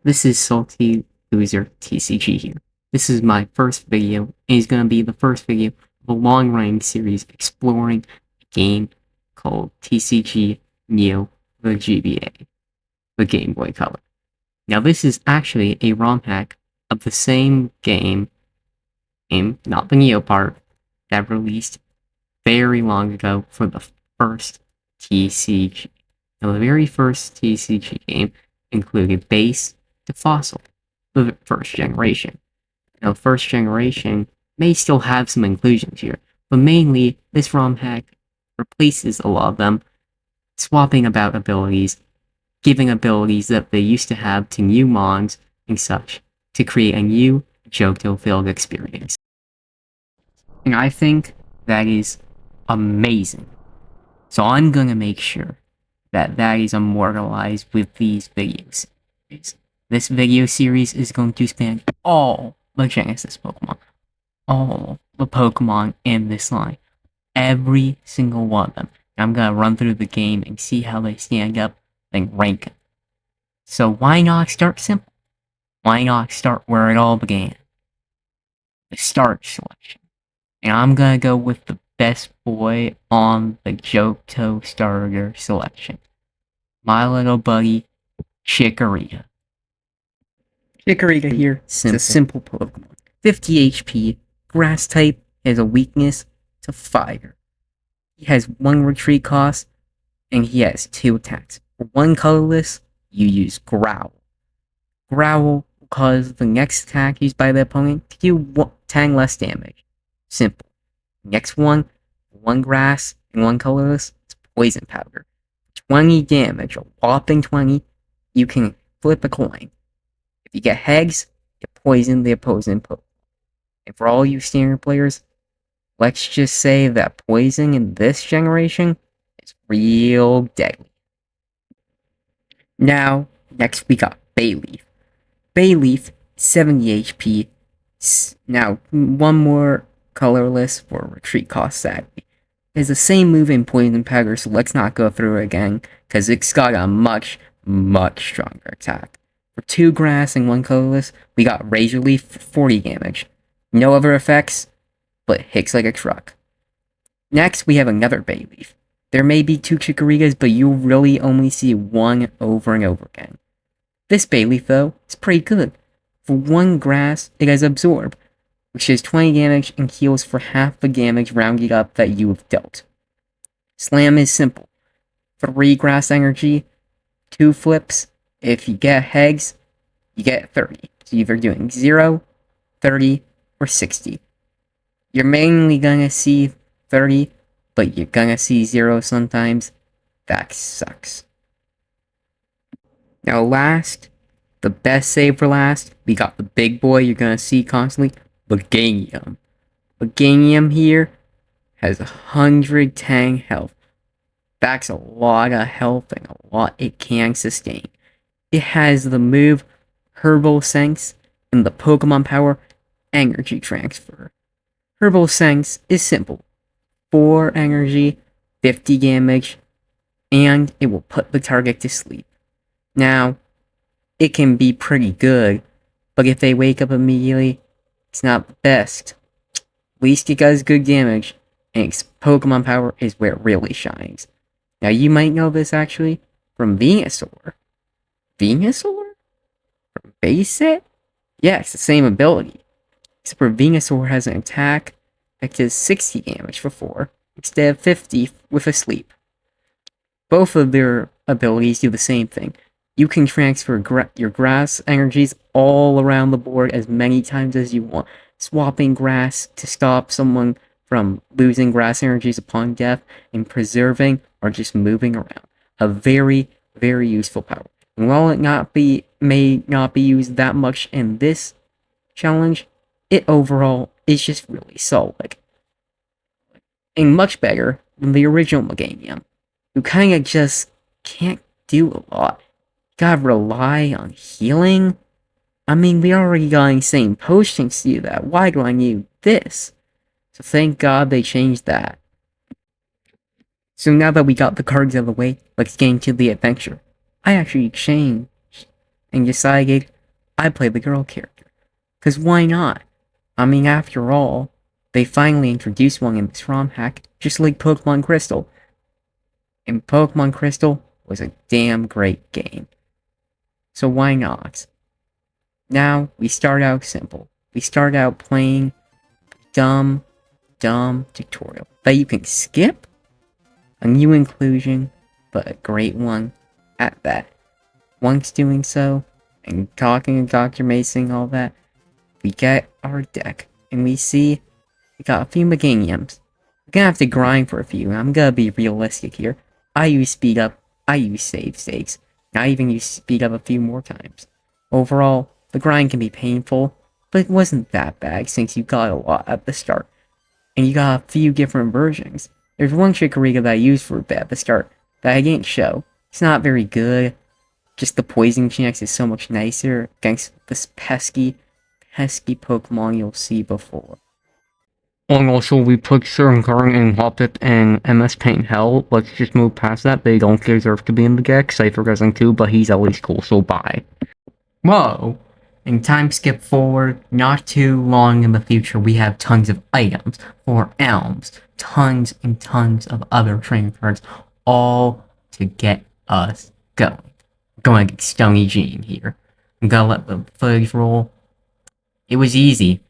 This is Salty Loser TCG here. This is my first video, and it's going to be the first video of a long-running series exploring a game called TCG Neo, the GBA, the Game Boy Color. Now this is actually a ROM hack of the same game, not the Neo part, that released very long ago for the first TCG. Now the very first TCG game included Base to Fossil, the first generation. Now, first generation may still have some inclusions here, but mainly this ROM hack replaces a lot of them, swapping about abilities, giving abilities that they used to have to new mons and such, to create a new Johto-filled experience. And I think that is amazing. So I'm gonna make sure that that is immortalized with these videos. This video series is going to span all the Genesis Pokemon. All the Pokemon in this line. Every single one of them. I'm gonna run through the game and see how they stand up and rank them. So why not start simple? Why not start where it all began? The start selection. And I'm gonna go with the best boy on the Johto starter selection. My little buddy, Chikorita. Chikorita here is a simple Pokemon. 50 HP, Grass type, has a weakness to Fire. He has 1 retreat cost, and he has 2 attacks. For 1 colorless, you use Growl. Growl will cause the next attack used by the opponent to do 10 less damage. Simple. Next one, 1 grass and 1 colorless, is Poison Powder. 20 damage, a whopping 20, you can flip a coin. If you get Hegs, you poison the opposing Pokemon. And for all you standard players, let's just say that poison in this generation is real deadly. Now, next we got Bayleaf. Bayleaf, 70 HP. Now, 1 more colorless for retreat cost, sadly. It's the same move in Poison Powder, so let's not go through it again, because it's got a much, much stronger attack. For 2 grass and 1 colorless, we got Razor Leaf for 40 damage. No other effects, but hits like a truck. Next, we have another Bayleaf. There may be 2 Chikoritas, but you'll really only see 1 over and over again. This Bayleaf, though, is pretty good. For 1 grass, it has Absorb, which is 20 damage and heals for half the damage rounded up that you have dealt. Slam is simple. 3 grass energy, 2 flips. If you get Hegs, you get 30. So either doing 0, 30, or 60. You're mainly gonna see 30, but you're gonna see 0 sometimes. That sucks. Now last, the best save for last, we got the big boy you're gonna see constantly, Meganium. Meganium here has 110 health. That's a lot of health and a lot it can sustain. It has the move Herbal Sense and the Pokemon power Energy Transfer. Herbal Sense is simple. 4 energy, 50 damage, and it will put the target to sleep. Now, it can be pretty good, but if they wake up immediately, it's not the best. At least it does good damage, and its Pokemon power is where it really shines. Now you might know this actually from Venusaur. Venusaur? From base set? Yeah, it's the same ability. Except for Venusaur has an attack that does 60 damage for 4, instead of 50 with a sleep. Both of their abilities do the same thing. You can transfer your grass energies all around the board as many times as you want, swapping grass to stop someone from losing grass energies upon death, and preserving or just moving around. A very, very useful power. And while it may not be used that much in this challenge, it overall is just really solid. And much better than the original Meganium, who kinda just can't do a lot. Gotta rely on healing? I mean, we already got insane potions to do that. Why do I need this? So thank God they changed that. So now that we got the cards out of the way, let's get into the adventure. I actually changed and decided I play the girl character. Because why not? I mean, after all, they finally introduced one in this ROM hack, just like Pokemon Crystal. And Pokemon Crystal was a damn great game. So why not? Now, we start out simple. We start out playing dumb tutorial that you can skip. A new inclusion, but a great one at that. Once doing so, and talking to Dr. Mason all that, we get our deck, and we see we got a few Meganiums. We're gonna have to grind for a few, and I'm gonna be realistic here. I use speed up, I use save states, and I even use speed up a few more times. Overall, the grind can be painful, but it wasn't that bad since you got a lot at the start. And you got a few different versions. There's one Chikorita that I used for a bit at the start that I didn't show. It's not very good. Just the poison chance is so much nicer against this pesky Pokemon you'll see before. And also, we put Suringarn and Hoppip and MS Paint Hell. Let's just move past that. They don't deserve to be in the deck. Cypher doesn't too, but he's at least cool, so bye. Whoa! And time skip forward, not too long in the future, we have tons of items for Elms, tons and tons of other training cards, all to get us going. I'm going to get Stony Gene here. I'm gonna let the footage roll. It was easy.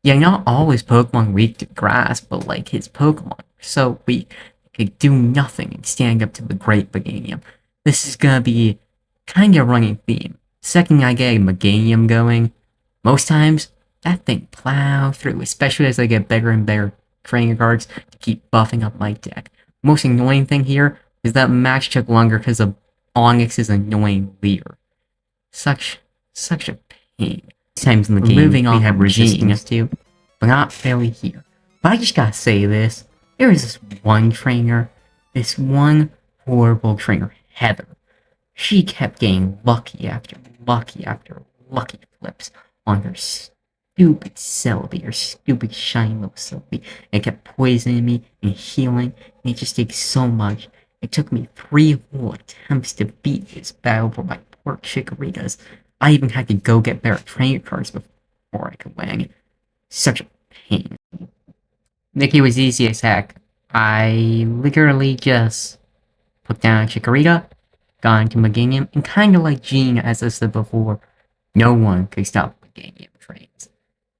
Yeah, not all his Pokemon weak to grass, but like his Pokemon were so weak, they could do nothing and stand up to the Great Meganium. This is gonna be kinda a running theme. Second I get a Meganium going, most times, that thing plows through, especially as I get better and better training cards to keep buffing up my deck. Most annoying thing here is that match took longer because of Onyx's annoying leader. Such a pain. Times in the game, moving on, we have resistance too, but not really here. But I just gotta say this, there is this one trainer, this one horrible trainer, Heather. She kept getting lucky after lucky flips on her stupid Celebi, her stupid shiny little Celebi. It kept poisoning me and healing, and it just takes so much. It took me 3 whole attempts to beat this battle for my poor Chikoritas. I even had to go get better trainer cards before I could win. Such a pain. Nikki was easy as heck. I literally just put down Chikorita, got into Meganium, and kinda like Gene, as I said before, no one could stop Meganium trains.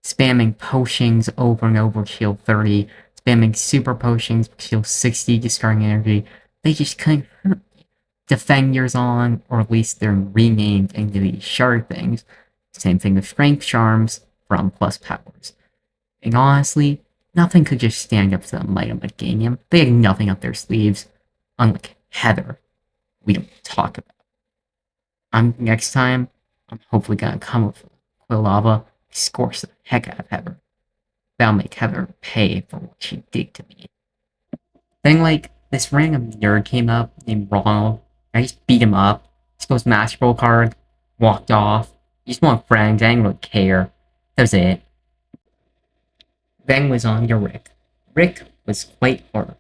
Spamming potions over and over to heal 30, spamming super potions to heal 60 discarding energy, they just couldn't hurt me. Defenders on, or at least they're renamed into these shard things. Same thing with strength charms from plus powers. And honestly, nothing could just stand up to the might of Meganium. They had nothing up their sleeves, unlike Heather. We don't talk about. Next time, I'm hopefully gonna come with Quilava, scorch the heck out of Heather. That'll make Heather pay for what she did to me. Then, like, this random nerd came up named Ronald. I just beat him up. Just goes Master Ball card, walked off. You just want friends, I didn't really care. That was it. Then was on to Rick. Rick was quite hard,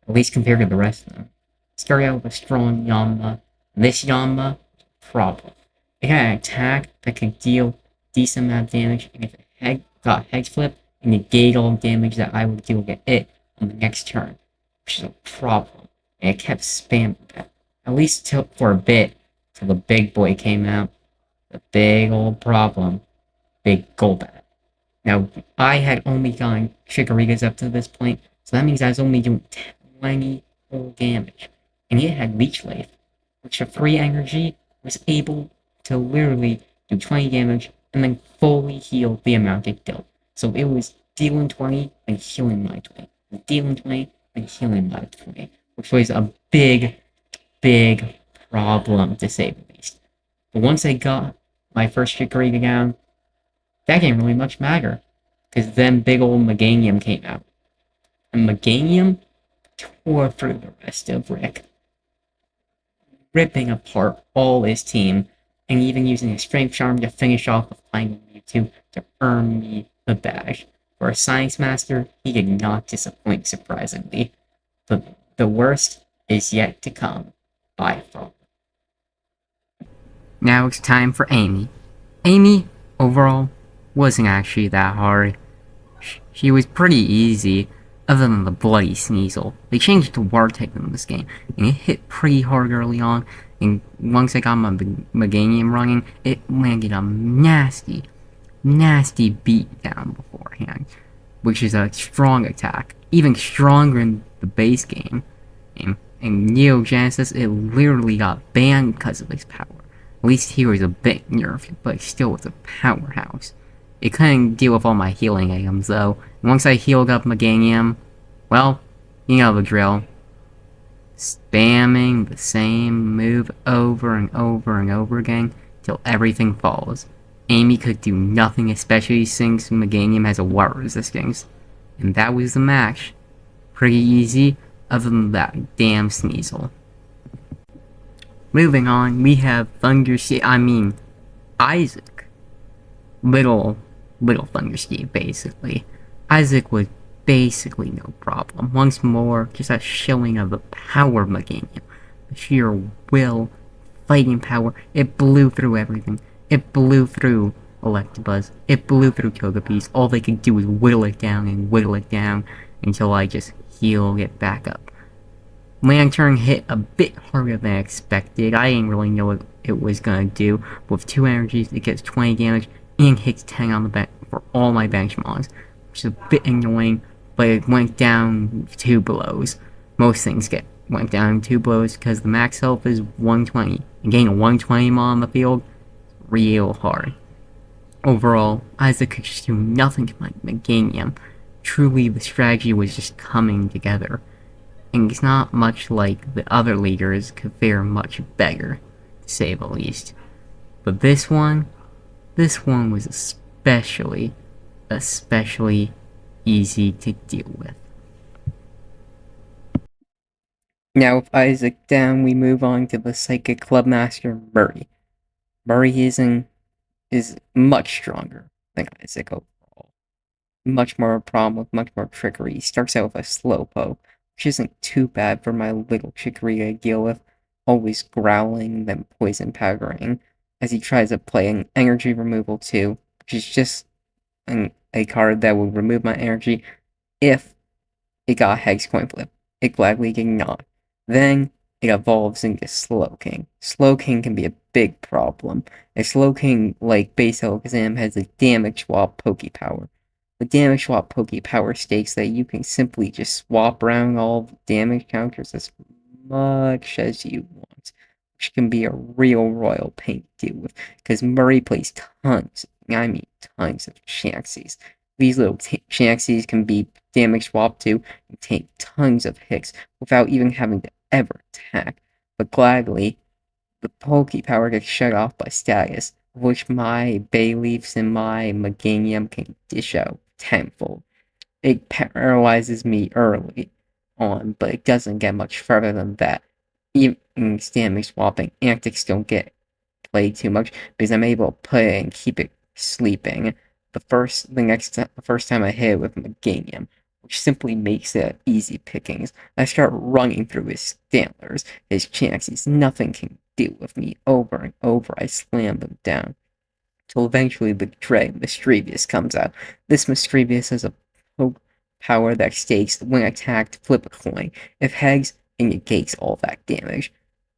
at least compared to the rest of them. Started out with a strong Yanma. This Yanma, problem. It had an attack that could deal decent amount of damage, and if it got hex flip, it negated all the damage that I would deal against it on the next turn, which is a problem. And it kept spamming that. At least for a bit, till the big boy came out. The big old problem. Big Golbat. Now, I had only gotten Chikoritas up to this point, so that means I was only doing 20 full damage. And it had Leech Life, which for free energy was able to literally do 20 damage and then fully heal the amount it dealt. So it was dealing 20 and healing my 20. Dealing 20 and healing my 20. Which was a big problem, to say the least. But once I got my first Chikorita down, that didn't really much matter. Because then big old Meganium came out. And Meganium tore through the rest of Rick, ripping apart all his team, and even using his Strength Charm to finish off with Finding Mewtwo to earn me the badge. For a Science Master, he did not disappoint, surprisingly. But the worst is yet to come, by far. Now it's time for Amy. Amy, overall, wasn't actually that hard. She was pretty easy, other than the bloody Sneasel. They changed the war type in this game, and it hit pretty hard early on, and once I got my Meganium running, it landed a nasty, nasty beat down beforehand, which is a strong attack, even stronger in the base game. In Neo Genesis, it literally got banned because of its power. At least here is a bit nerfed, but it still was a powerhouse. It couldn't deal with all my healing items though. And once I healed up Meganium, well, you know the drill. Spamming the same move over and over and over again till everything falls. Amy could do nothing, especially since Meganium has a water resistance. And that was the match. Pretty easy, other than that damn Sneasel. Moving on, we have Isaac. Little Thunderscape, basically. Isaac was basically no problem. Once more, just a showing of the power of Meganium. The sheer will, fighting power, it blew through everything. It blew through Electabuzz. It blew through Togepi's. All they could do was whittle it down and whittle it down until I just heal it back up. Lantern hit a bit harder than expected. I didn't really know what it was gonna do. With 2 energies, it gets 20 damage and hits 10 on the bench for all my bench mons, which is a bit annoying, but it went down 2 blows. Most things went down 2 blows because the max health is 120. And getting a 120 mon on the field, real hard. Overall, Isaac could just do nothing to my Meganium. Truly, the strategy was just coming together. And it's not much like the other leaders could fare much better, to say the least. But this one was especially easy to deal with. Now with Isaac down, we move on to the Psychic Clubmaster Murray. Murray is much stronger than Isaac overall. Much more a problem with much more trickery. He starts out with a Slowpoke, which isn't too bad for my little chicory I deal with, always growling, then poison powdering, as he tries to play an energy removal too, which is just a card that will remove my energy if it got a Hex Coin Flip. It gladly did not. Then it evolves into Slowking. Slowking can be a big problem. A Slowking, like Base Alakazam, has a damage swap Poke Power. The damage swap Poke Power states that you can simply just swap around all damage counters as much as you want, which can be a real royal pain to deal with, because Murray plays tons of Shanxies. These little Shanxies can be damage swapped to and take tons of hits without even having to ever attack, but gladly, the Poke Power gets shut off by status, which my Bayleafs and my Meganium can dish out tenfold. It paralyzes me early on, but it doesn't get much further than that. Even damage swapping antics don't get played too much because I'm able to put it and keep it sleeping the first time I hit it with Meganium, which simply makes it easy pickings. I start running through his Stantlers, his Chanxies, nothing can deal with me. Over and over I slam them down, till eventually the dread Mischievous comes out. This Mischievous has a power that states when attacked, flip a coin. If heads, it negates all that damage.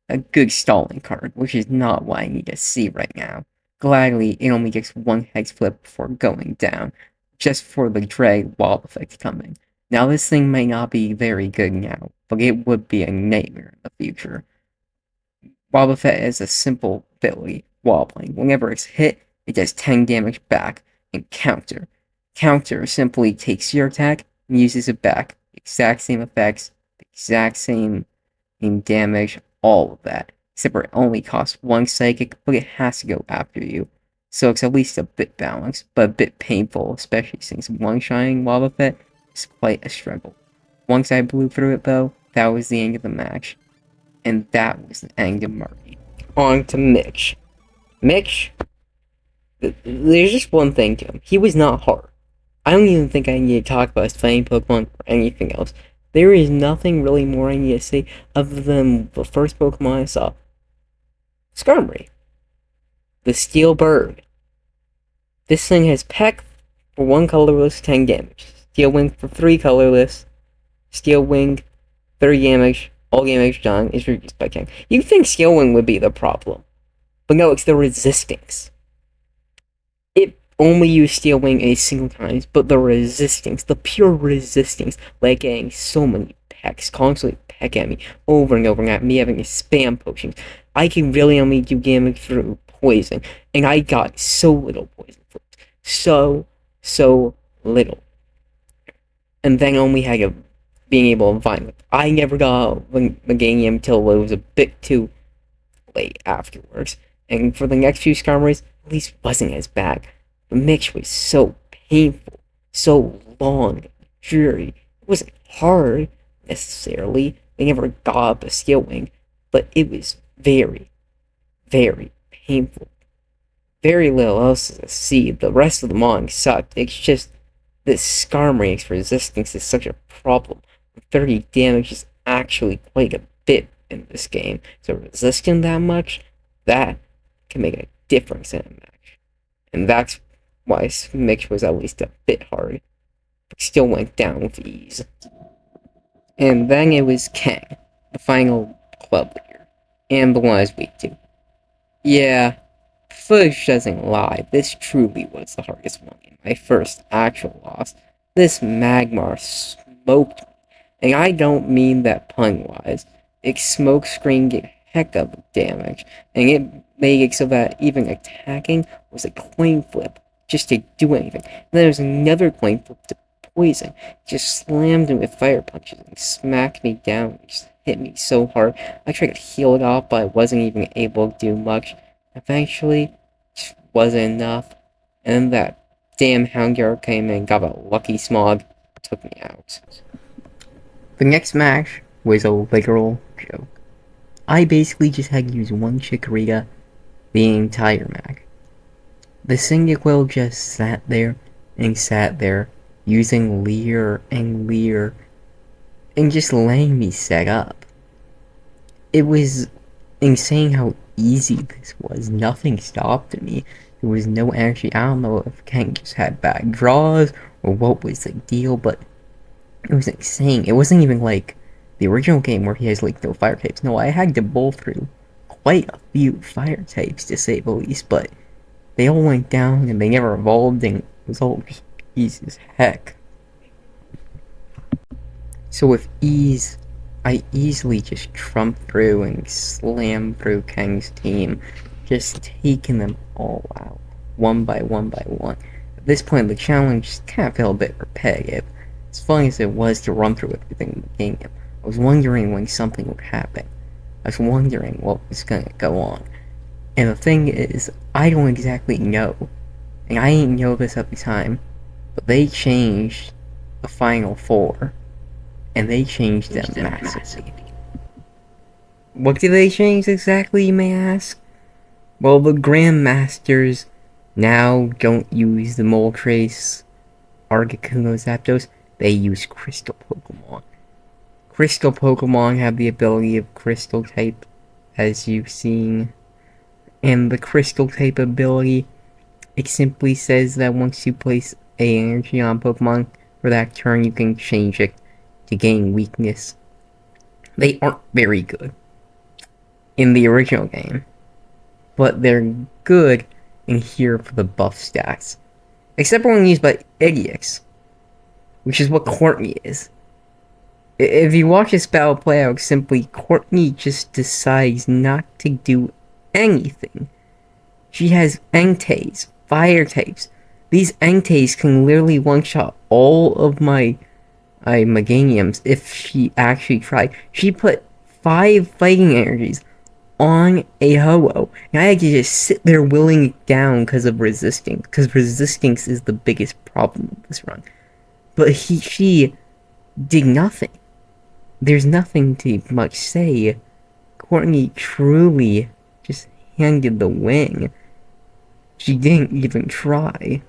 A good stalling card, which is not what I need to see right now. Gladly, it only gets 1 hex flip before going down, just for the dread wall effect coming. Now this thing may not be very good now, but it would be a nightmare in the future. Wobbuffet is a simple ability, wobbling. Whenever it's hit, it does 10 damage back, and counter. Counter simply takes your attack and uses it back. Exact same effects, exact same damage, all of that. Except for it only costs 1 psychic, but it has to go after you. So it's at least a bit balanced, but a bit painful, especially since one-shining Wobbuffet is quite a struggle. Once I blew through it though, that was the end of the match. And that was the end of Murray. On to Mitch. Mitch, there's just one thing to him. He was not hard. I don't even think I need to talk about his fighting Pokemon or anything else. There is nothing really more I need to say other than the first Pokemon I saw. Skarmory. The Steel Bird. This thing has Peck for 1 colorless, 10 damage. Steel Wing for 3 colorless. Steel Wing, 30 damage. All damage done is reduced by 10. You'd think Steel Wing would be the problem. But no, it's the resistance. It only used Steel Wing a single time, but the resistance, the pure resistance, like getting so many pecks, constantly peck at me over and over, and at me having to spam potions. I can really only do damage through poison, and I got so little poison for it. So little. And then only had a being able to vine it. I never got Meganium until it was a bit too late afterwards. And for the next few Skarmories, at least wasn't as bad. The mix was so painful, so long, dreary. It wasn't hard, necessarily. They never got up a Steel Wing, but it was very, very painful. Very little else to see. The rest of the Mon sucked. It's just this Skarmory's resistance is such a problem. 30 damage is actually quite a bit in this game. So resisting that much, that can make a difference in a match. And that's why Mix was at least a bit hard, but still went down with ease. And then it was Kang, the final club leader, and the one I was weak to. Yeah, footage doesn't lie, this truly was the hardest one in my first actual loss. This Magmar smoked me, and I don't mean that pun-wise. Its smoke screen did heck of damage, and it made it so that even attacking was a coin flip, just to do anything. And then there's another coin flip to poison. It just slammed me with fire punches and smacked me down. It just hit me so hard. I tried to heal it off, but I wasn't even able to do much. Eventually, it just wasn't enough. And then that damn Houndyard came in and got a lucky Smog, took me out. The next match was a literal joke. I basically just had to use one Chikorita the entire match. The Cyndaquil just sat there, using Leer, and just letting me set up. It was insane how easy this was. Nothing stopped me. There was no energy. I don't know if Kang just had bad draws or what was the deal, but it was insane. It wasn't even like the original game where he has like no fire types. No, I had to bowl through quite a few fire types to say the least, but they all went down and they never evolved, and it was all easy as heck. So with ease, I easily just trumped through and slammed through Kang's team, just taking them all out, one by one. At this point, the challenge kind of felt a bit repetitive. As fun as it was to run through everything in the game, I was wondering when something would happen. I was wondering what was gonna go on. And the thing is, I don't exactly know. And I didn't know this at the time, but they changed the Final Four. And they changed them massively. What did they change exactly, you may ask? Well, the Grandmasters now don't use the Moltres, Articuno, Zapdos. They use Crystal Pokemon. Crystal Pokemon have the ability of Crystal type, as you've seen. And the Crystal type ability, it simply says that once you place a energy on Pokemon for that turn, you can change it to gain weakness. They aren't very good in the original game, but they're good in here for the buff stats. Except for when used by idiots, which is what Courtney is. If you watch this battle play out, simply Courtney just decides not to do anything. She has Entei's, fire types. These Entei's can literally one-shot all of my Meganiums if she actually tried. She put 5 fighting energies on a Ho-Oh, and I had to just sit there willing it down because of resisting, because resistance is the biggest problem of this run. But she did nothing. There's nothing to much say. Courtney truly just handed the wing. She didn't even try,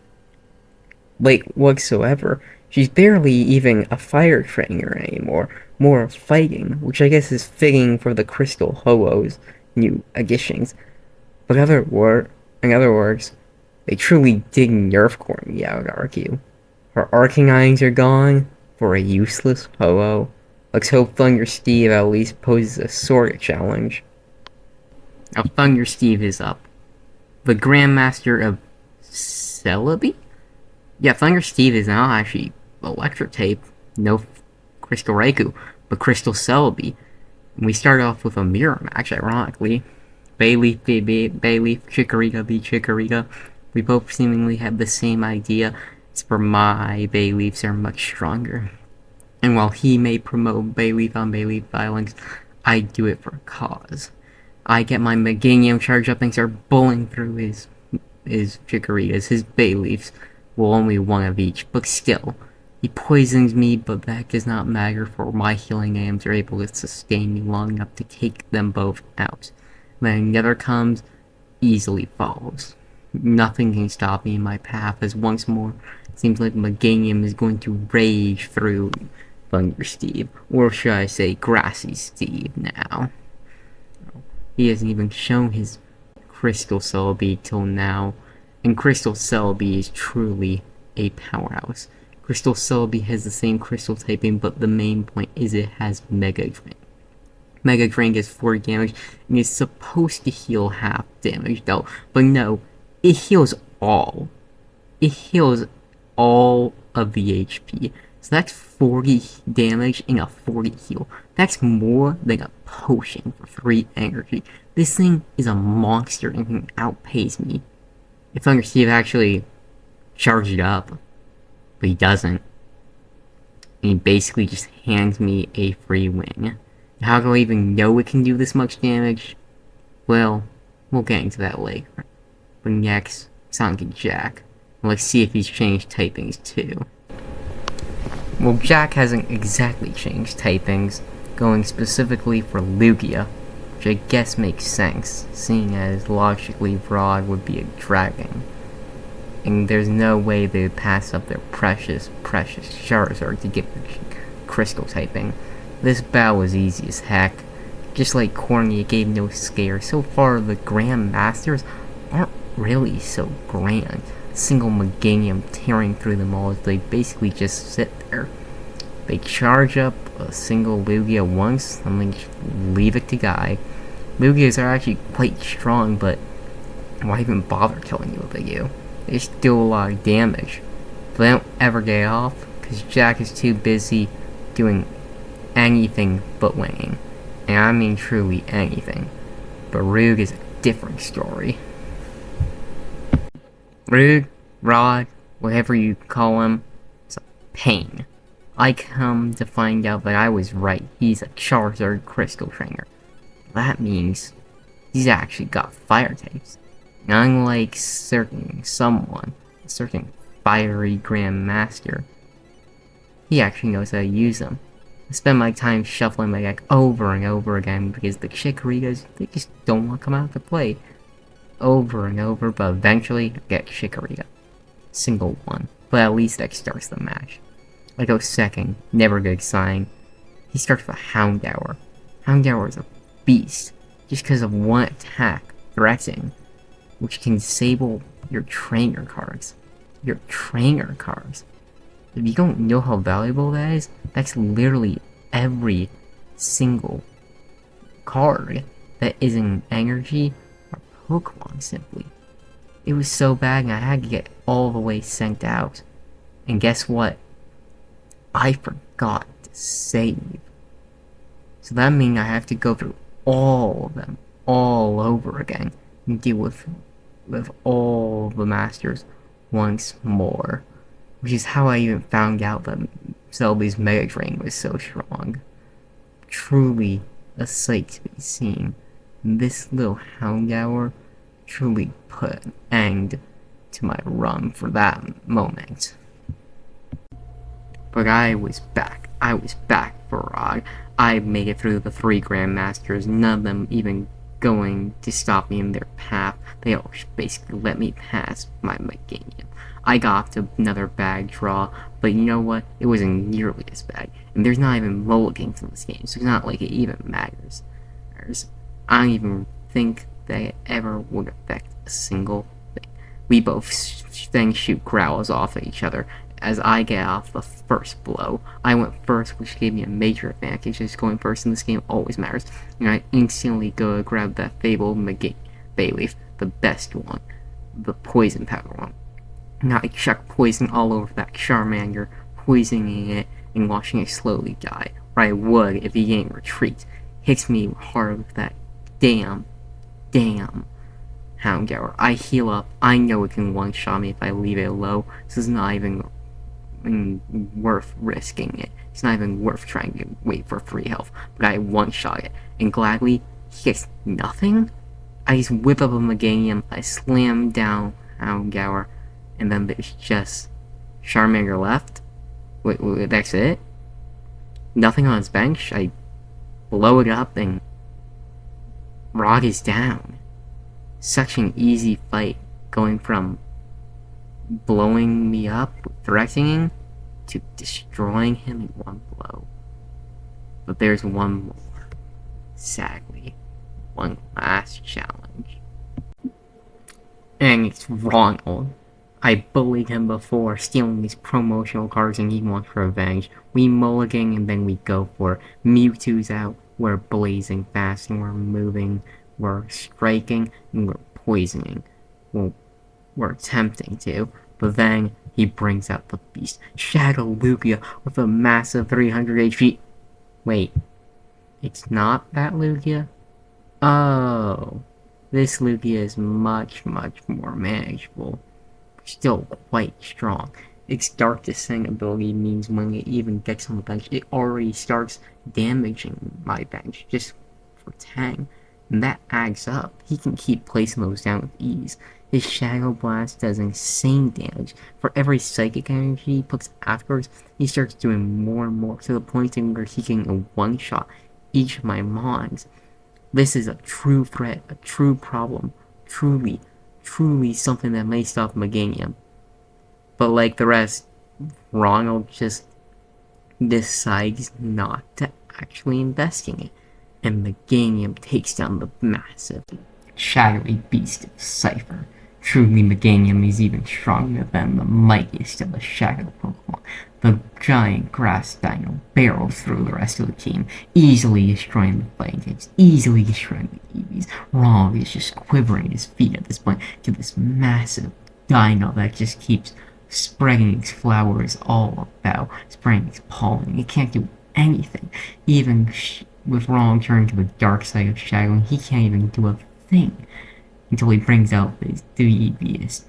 like, whatsoever. She's barely even a fire trainer anymore, more fighting, which I guess is fitting for the Crystal Ho-Oh's new additions. But in other words, They truly did nerf Corny, I would argue. Her Arcanines are gone for a useless Ho-Oh. Let's hope Thunder Steve at least poses a sort of challenge. Now Thunder Steve is up. The Grandmaster of Celebi? Yeah, Thunder Steve is now actually Electric Tape. No Crystal Raikou, but Crystal Celebi. And we start off with a mirror match, ironically. Bayleaf v. Bayleaf, Chikorita v. Chikorita. We both seemingly have the same idea. It's for my Bayleafs are much stronger. And while he may promote Bayleaf on Bayleaf violence, I do it for a cause. I get my Meganium charge up and start bullying through his Chikoritas, his Bayleafs. Well, only one of each, but still. He poisons me, but that does not matter, for my healing aims are able to sustain me long enough to take them both out. Then another comes, easily follows. Nothing can stop me in my path, as once more, it seems like Meganium is going to rage through Thunder Steve, or should I say Grassy Steve now. He hasn't even shown his Crystal Celebi till now, and Crystal Celebi is truly a powerhouse. Crystal Celebi has the same crystal typing, but the main point is it has Mega Drain. Mega Drain gets 4 damage, and is supposed to heal half damage though, but no, it heals all. It heals all of the HP. So that's 40 damage and a 40 heal. That's more than a potion for 3 energy. This thing is a monster and can outpace me. If Thunder Steve actually charged it up, but he doesn't. And he basically just hands me a free win. How do I even know it can do this much damage? Well, we'll get into that later. But next, Sonic and Jack. Let's see if he's changed typings too. Well, Jack hasn't exactly changed typings, going specifically for Lugia, which I guess makes sense, seeing as logically Rod would be a dragon. And there's no way they would pass up their precious Charizard to get the crystal typing. This battle was easy as heck. Just like Corny, it gave no scare. So far, the Grand Masters aren't really so grand. A single Meganium tearing through them all as they basically just sit there. They charge up a single Lugia once, and then just leave it to die. Lugias are actually quite strong, but why even bother killing you with a U? They just do a lot of damage. But they don't ever get off, because Jack is too busy doing anything but winning. And I mean truly anything. But Roog is a different story. Roog, Rod, whatever you call him, is a pain. I come to find out that I was right. He's a Charizard Crystal Trainer. That means he's actually got fire types. Unlike a certain fiery Grand Master, he actually knows how to use them. I spend my time shuffling my deck over and over again because the Chikoritas, they just don't want to come out to play. Over and over, but eventually I get Chikorita. Single one, but at least that starts the match. I go second, never good sign. He starts with Houndour. Houndour is a beast, just because of one attack, Threaten, which can disable your trainer cards. Your trainer cards. If you don't know how valuable that is, that's literally every single card that isn't energy or Pokemon, simply. It was so bad and I had to get all the way sent out. And guess what? I forgot to save. So that means I have to go through all of them all over again and deal with all the masters once more. Which is how I even found out that Celebi's Mega Drain was so strong. Truly a sight to be seen. This little Houndour truly put an end to my run for that moment. But I was back. I was back for Rod. I made it through the 3 Grandmasters, none of them even going to stop me in their path. They all basically let me pass my Meganium. I got off to another bad draw, but you know what? It wasn't nearly as bad. And there's not even mulligans in this game, so it's not like it even matters. I don't even think that it ever would affect a single thing. We both then shoot growls off at each other as I get off the first blow. I went first, which gave me a major advantage, as going first in this game always matters, and I instantly go to grab that fabled Bayleaf, the best one, the poison powder one. Now I chuck poison all over that Charmander, poisoning it and watching it slowly die, or I would if he didn't retreat. Hits me hard with that damn Houndour. I heal up. I know it can one-shot me if I leave it low. This is not even worth risking it. It's not even worth trying to wait for free health. But I one-shot it, and gladly, he gets nothing? I just whip up a Meganium, I slam down Houndour, and then there's just Charmander left. Wait, that's it? Nothing on his bench? I blow it up, and Rod is down. Such an easy fight, going from blowing me up, threatening, to destroying him in one blow. But there's one more. Sadly, one last challenge. And it's Ronald. I bullied him before, stealing his promotional cards, and he wants revenge. We mulligan and then we go for it. Mewtwo's out, we're blazing fast, and we're moving, we're striking, and we're poisoning. Well, we're attempting to, but then he brings out the beast, Shadow Lugia, with a massive 300 HP. Wait, it's not that Lugia? Oh, this Lugia is much more manageable. Still quite strong. Its Dark Descent ability means when it even gets on the bench, it already starts damaging my bench just for 10. And that adds up. He can keep placing those down with ease. His Shadow Blast does insane damage. For every psychic energy he puts afterwards, he starts doing more and more, to the point where he can one-shot each of my mons. This is a true threat, a true problem, truly something that may stop Meganium. But like the rest, Ronald just decides not to actually invest in it, and Meganium takes down the massive, shadowy beast of Cypher. Truly, Meganium is even stronger than the mightiest of the Shadow Pokemon. The giant grass dino barrels through the rest of the team, easily destroying the fighting types, easily destroying the Eevees. Ronald is just quivering his feet at this point to this massive dino that just keeps spreading its flowers all about, spraying its pollen. It can't do anything. Even with Ronald turning to the dark side of Shadow, he can't even do a thing until he brings out this devious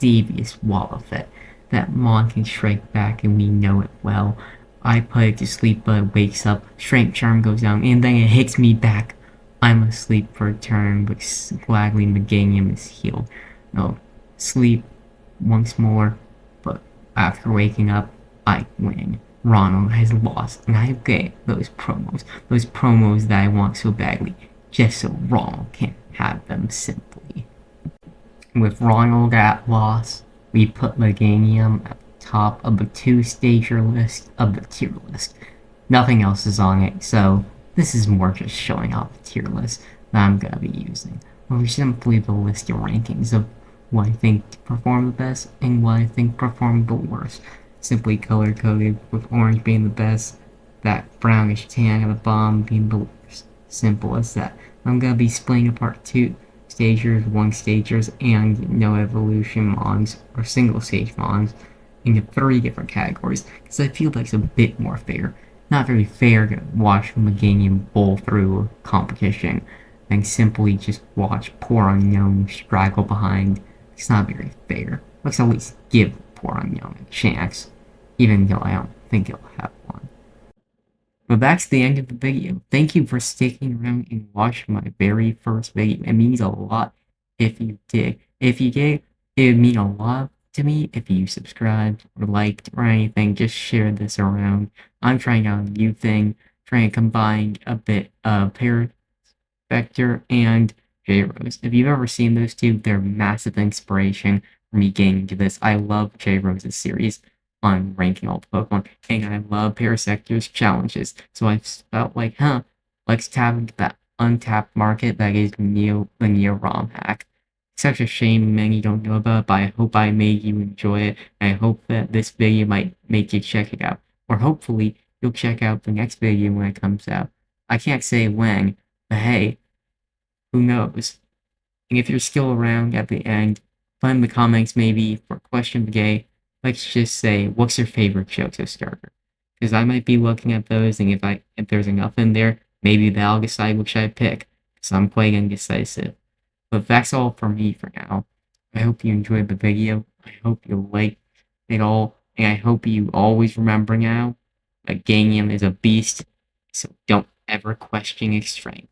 Wobbuffet. That Mon can strike back, and we know it well. I put it to sleep, but it wakes up, Strength Charm goes down, and then it hits me back. I'm asleep for a turn, but gladly Meganium is healed. No, sleep once more, but after waking up, I win. Ronald has lost, and I get those promos that I want so badly, just so Ronald can have them simply. With Ronald at loss, we put Meganium at the top of the two-stager list of the tier list. Nothing else is on it, so this is more just showing off the tier list that I'm going to be using. Or simply the list of rankings of what I think performed the best and what I think performed the worst. Simply color-coded, with orange being the best, that brownish tan at the bottom being the worst. Simple as that. I'm going to be splitting apart two stagers, one stagers, and no evolution mons or single stage mons into 3 different categories, because I feel that's a bit more fair. Not very fair to watch Meganium bowl through competition and simply just watch poor unknown straggle behind. It's not very fair. Let's at least give poor unknown a chance, even though I don't think it'll have one. But that's the end of the video. Thank you for sticking around and watching my very first video. It means a lot if you did. If you did, it would mean a lot to me if you subscribed or liked or anything. Just share this around. I'm trying out a new thing, trying to combine a bit of Vector and J-Rose. If you've ever seen those two, they're massive inspiration for me getting into this. I love J-Rose's series on ranking all the Pokemon, and I love Parasector's challenges, so I felt like, let's tap into that untapped market that is the Neo ROM hack. such a shame many don't know about it, but I hope I made you enjoy it, and I hope that this video might make you check it out. Or hopefully, you'll check out the next video when it comes out. I can't say when, but hey, who knows? And if you're still around at the end, put in the comments maybe for question of the day, let's just say, what's your favorite Johto starter? Because I might be looking at those, and if there's enough in there, maybe that'll decide which I pick, because I'm quite indecisive. But that's all for me for now. I hope you enjoyed the video, I hope you liked it all, and I hope you always remember now, that Meganium is a beast, so don't ever question its strength.